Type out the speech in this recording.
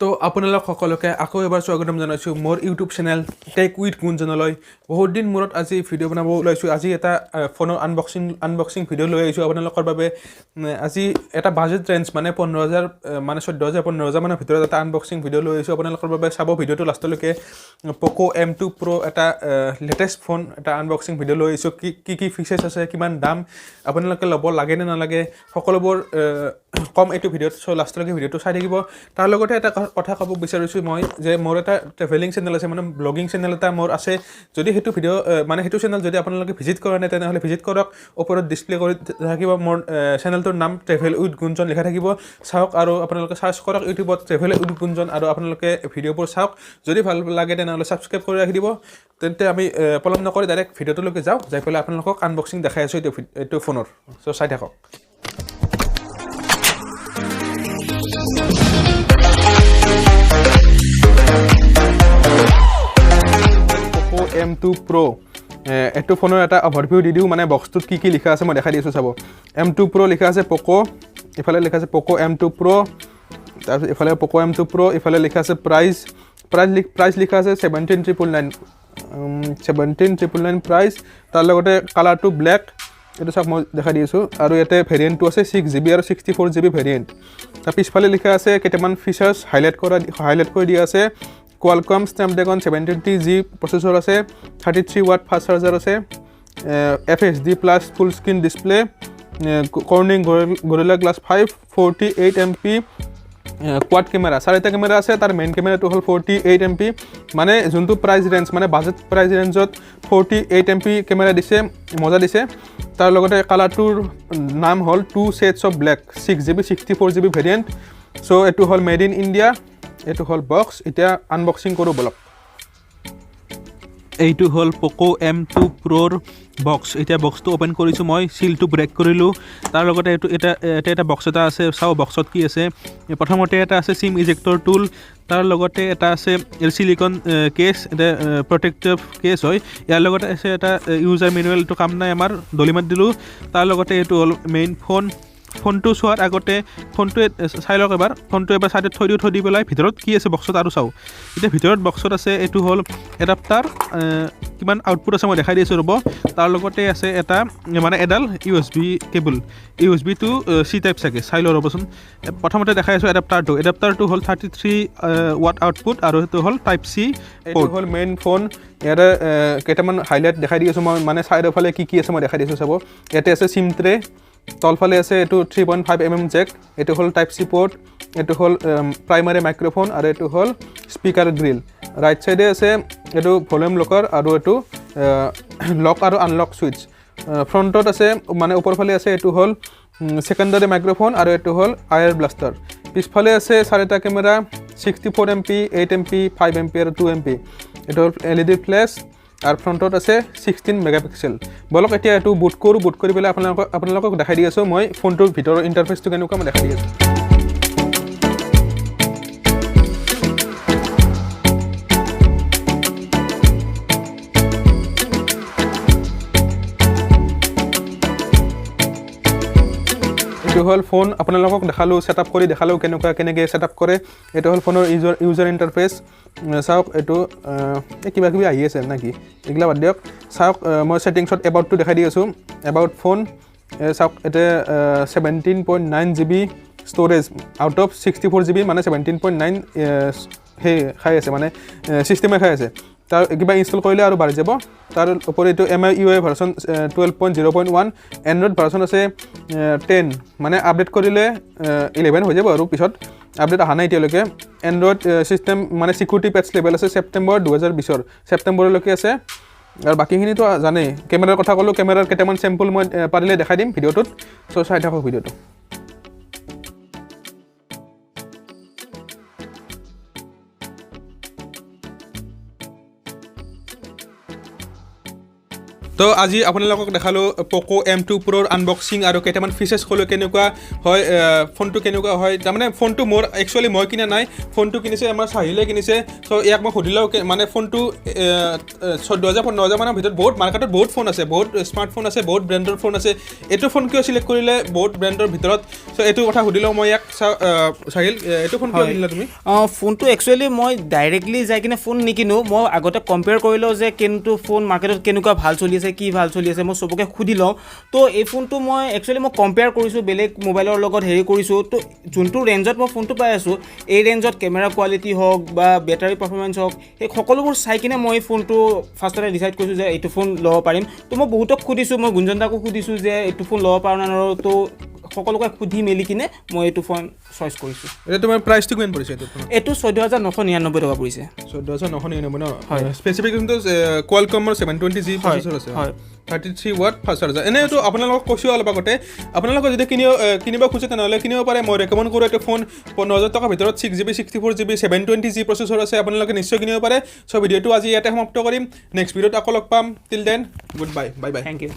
তো আপোনালোক সকলোকে আকৌ এবাৰ স্বাগতম জনাইছোঁ মোৰ ইউটিউব চেনেল টেক উইথ গুঞ্জনলৈ। বহুত দিন মূৰত আজি ভিডিঅ' বনাব ওলাইছোঁ। আজি এটা ফোনৰ আনবক্সিং ভিডিঅ' লৈ আহিছোঁ আপোনালোকৰ বাবে। আজি এটা বাজেট ৰেঞ্জ মানে 15,000 মানে 14,000 15,000 মানৰ ভিতৰত এটা আনবক্সিং ভিডিঅ' লৈ আহিছোঁ আপোনালোকৰ বাবে। চাব ভিডিঅ'টো লাষ্টলৈকে। POCO M2 PRO এটা লেটেষ্ট ফোন এটা আনবক্সিং ভিডিঅ' লৈ আহিছোঁ। কি ফিচাৰ্ছ আছে, কিমান দাম, আপোনালোকে ল'ব লাগে নে নালাগে, সকলোবোৰ কম এইটো ভিডিঅ'ত। চ' লাষ্টলৈকে ভিডিঅ'টো চাই থাকিব। তাৰ লগতে এটা কথা ক'ব বিচাৰিছোঁ মই যে মোৰ এটা ট্ৰেভেলিং চেনেল আছে, মানে ব্লগিং চেনেল এটা মোৰ আছে। যদি সেইটো ভিডিঅ' মানে সেইটো চেনেল যদি আপোনালোকে ভিজিট কৰা নাই তেনেহ'লে ভিজিট কৰক। ওপৰত ডিছপ্লে কৰি থাকিব মোৰ চেনেলটোৰ নাম ট্ৰেভেল উইথ গুঞ্জন লিখা থাকিব। চাওক আৰু আপোনালোকে চাৰ্চ কৰক ইউটিউবত ট্ৰেভেল উইথ গুঞ্জন আৰু আপোনালোকে ভিডিঅ'বোৰ চাওক। যদি ভাল লাগে তেনেহ'লে ছাবস্ক্ৰাইব কৰি ৰাখি দিব। তেন্তে আমি পলম নকৰি ডাইৰেক্ট ভিডিঅ'টোলৈকে যাওঁ, যাই পেলাই আপোনালোকক আনবক্সিং দেখাই আছোঁ এইটো ফোনৰ। চ' চাই থাকক। POCO M2 PRO এইটো ফোনৰ এটা অভাৰভিউ দি দিওঁ, মানে বক্সটোত কি লিখা আছে মই দেখাই দিছোঁ চাব। M2 PRO লিখা আছে POCO, ইফালে লিখা আছে POCO M2 PRO, তাৰপিছত ইফালে POCO M2 PRO, ইফালে লিখা আছে প্ৰাইচ লিখা আছে 17,999 প্ৰাইচ। তাৰ লগতে কালাৰটো ব্লেক, এইটো চাওক মই দেখাই দি আছোঁ। আৰু ইয়াতে ভেৰিয়েণ্টটো আছে 6GB আৰু 64GB ভেৰিয়েণ্ট। তাৰ পিছফালে লিখা আছে কেইটামান ফিচাৰ্ছ হাইলাইট কৰি দিয়া আছে। কোৱালকম স্নেপড্ৰেগন 720G প্ৰচেছৰ আছে, 33 ৱাট ফাষ্ট চাৰ্জাৰ আছে, FHD plus full screen display, Corning Gorilla Glass 5, 48 MP quad camera, 4টা কেমেৰা আছে। তাৰ মেইন কেমেৰাটো হ'ল 48 MP, মানে যোনটো প্ৰাইচ ৰেঞ্জ মানে বাজেট প্ৰাইচ ৰেঞ্জত 48 MP কেমেৰা দিছে, মজা দিছে। তাৰ লগতে কালাৰটোৰ নাম হ'ল 2 shades of black, 6GB 64GB variant. So' এইটো হ'ল মেড ইন ইণ্ডিয়া, এইটো হ'ল বক্স। এতিয়া আনবক্সিং কৰোঁ বলক। এইটো হ'ল POCO M2 PROৰ বক্স। এতিয়া বক্সটো অ'পেন কৰিছোঁ মই, চিলটো ব্ৰেক কৰিলোঁ। তাৰ লগতে এটা বক্স এটা আছে, চাওঁ বক্সত কি আছে। প্ৰথমতে এটা আছে চিম ইজেক্টৰ টুল, তাৰ লগতে এটা আছে চিলিকন কেছ, এটা প্ৰটেক্টিভ কেছ হয়। ইয়াৰ লগতে আছে এটা ইউজাৰ মেনুৱেল, এইটো কাম নাই আমাৰ, দলিমাত দিলোঁ। তাৰ লগতে এইটো হ'ল মেইন ফোনটো চোৱাৰ আগতে ফোনটোৱে চাই লওক এবাৰ। ফোনটো এবাৰ ছাইডত থৈ দি পেলাই ভিতৰত কি আছে বক্সত আৰু চাওঁ। এতিয়া ভিতৰত বক্সত আছে, এইটো হ'ল এডাপ্টাৰ, কিমান আউটপুট আছে মই দেখাই দিছোঁ ৰ'ব। তাৰ লগতে আছে এটা মানে এডাল USB cable, USB two C type চাগে, চাই লওঁ ৰ'বচোন। প্ৰথমতে দেখাই আছোঁ এডাপ্টাৰটো হ'ল 33 ৱাট আউটপুট আৰু সেইটো হ'ল টাইপ C। এইটো হ'ল মেইন ফোন। ইয়াতে কেইটামান হাইলাইট দেখাই দি আছোঁ মই, মানে ছাইডৰ ফালে কি আছে মই দেখাই দিছোঁ চাব। ইয়াতে আছে চিম ট্ৰে, তলফালে আছে এইটো 3.5mm জেক, এইটো হ'ল টাইপ C পৰ্ট, এইটো হ'ল প্ৰাইমাৰী মাইক্ৰফোন আৰু এইটো হ'ল স্পীকাৰ গ্ৰিল। ৰাইট চাইডে আছে এইটো ভলিউম লকাৰ আৰু এইটো লক আৰু আনলক ছুইচ। ফ্ৰণ্টত আছে মানে ওপৰফালে আছে এইটো হ'ল ছেকেণ্ডাৰী মাইক্ৰফোন আৰু এইটো হ'ল আয়াৰ ব্লাষ্টাৰ। পিছফালে আছে 4টা কেমেৰা, 64 MP, 8 MP, 5 MP আৰু 2 MP। এইটো হ'ল LED ফ্লেছ আৰু ফ্ৰণ্টত আছে 16 মেগাপিক্সেল। বলক এতিয়া এইটো বুট কৰি পেলাই আপোনালোকক দেখাই দি আছোঁ মই ফোনটোৰ ভিতৰৰ ইণ্টাৰফেচটো কেনেকুৱা মই দেখাই দি আছোঁ। এইটো হ'ল ফোন, আপোনালোকক দেখালোঁ, ছেটআপ কৰি দেখালোঁ কেনেকৈ ছেটআপ কৰে। এইটো হ'ল ফোনৰ ইউজাৰ ইণ্টাৰফেচ। চাওক এইটো কিবা কিবি আহি আছে নেকি, এইগিলা বাদ দিয়ক। চাওক মই ছেটিংছত এবাউটটো দেখাই দি আছোঁ। এবাউট ফোন চাওক, এতিয়া 17.9GB storage out of 64GB, মানে 17.9 খাই আছে, মানে ছিষ্টেমে খাই আছে। তাৰ কিবা ইনষ্টল কৰিলে আৰু বাঢ়ি যাব। তাৰ ওপৰত এইটো MIUI ভাৰ্চন 12.0.1, এণ্ড্ৰইড ভাৰ্চন আছে 10, মানে আপডেট কৰিলে 11 হৈ যাব আৰু পিছত, আপডেট অহা নাই এতিয়ালৈকে। এণ্ড্ৰইড ছিষ্টেম মানে ছিকিউৰিটি পেটছ লেভেল আছে ছেপ্টেম্বৰ 2020, ছেপ্টেম্বৰলৈকে আছে। আৰু বাকীখিনিতো জানেই। কেমেৰাৰ কথা ক'লোঁ, কেমেৰাৰ কেইটামান চেম্পল মই পাৰিলে দেখাই দিম ভিডিঅ'টোত। চ' চাই থাকক ভিডিঅ'টো। তো আজি আপোনালোকক দেখালোঁ POCO M2 Proৰ আনবক্সিং আৰু কেইটামান ফিচাৰ্ছ ক'লোঁ কেনেকুৱা হয় ফোনটো কেনেকুৱা হয় তাৰমানে ফোনটো মোৰ একচুৱেলি মই কিনা নাই ফোনটো কিনিছে আমাৰ চাহিলে কিনিছে চ' ইয়াক মই সুধিলেও মানে ফোনটো 14,000-15,000 মানৰ ভিতৰত বহুত মাৰ্কেটত বহুত ফোন আছে বহুত স্মাৰ্টফোন আছে বহুত ব্ৰেণ্ডৰ ফোন আছে এইটো ফোন কিয় চিলেক্ট কৰিলে বহুত ব্ৰেণ্ডৰ ভিতৰত চ' এইটো কথা সুধিলেও মই ইয়াক চাহিল এইটো ফোন কিয় কিনিলা তুমি ফোনটো একচুৱেলি মই ডাইৰেক্টলি যাই কিনে ফোন নিকিনো মই আগতে কম্পেয়াৰ কৰি লওঁ যে কোনটো ফোন মাৰ্কেটত কেনেকুৱা ভাল চলি আছে কি ভাল চলি আছে মই সবকে সুধি লওঁ তো এই ফোনটো মই একচুৱেলি মই কম্পেয়াৰ কৰিছোঁ বেলেগ মোবাইলৰ লগত হেৰি কৰিছোঁ তো যোনটো ৰেঞ্জত মই ফোনটো পাই আছোঁ এই ৰেঞ্জত কেমেৰা কোৱালিটি হওক বা বেটাৰী পাৰফৰ্মেঞ্চ হওক সেই সকলোবোৰ চাই কিনে মই এই ফোনটো ফাৰ্ষ্টতে ডিচাইড কৰিছোঁ যে এইটো ফোন ল'ব পাৰিম তো মই বহুতক সুধিছোঁ মই গুঞ্জন দাকো সুধিছোঁ যে এইটো ফোন ল'ব পাৰোঁ নে নোৱাৰোঁ তো সকলোকে সুধি মেলি কিনে মই এইটো ফোন চইচ কৰিছোঁ এতিয়া তোমাৰ প্ৰাইচটো কিমান পৰিছে এইটো 14,999 টকা পৰিছে 14,999 ন হয় স্পেচিফিকেশ্যনটো কোৱালকমৰ 720G প্ৰচেছৰ আছে হয় 33 ৱাট ফাষ্ট চাৰ্জাৰ এনেইতো আপোনালোকক কৈছোঁ অলপ আগতে আপোনালোকে যদি কিনিব খোজে তেনেহ'লে কিনিব পাৰে মই ৰেকমেণ্ড কৰোঁ এইটো ফোন 15,000 টকাৰ ভিতৰত 6GB 64GB 720G প্ৰচেছৰ আছে আপোনালোকে নিশ্চয় কিনিব পাৰে চ' ভিডিঅ'টো আজি ইয়াতে সমাপ্ত কৰিম নেক্সট ভিডিঅ'ত আকৌ লগ পাম till then goodbye bye bye thank U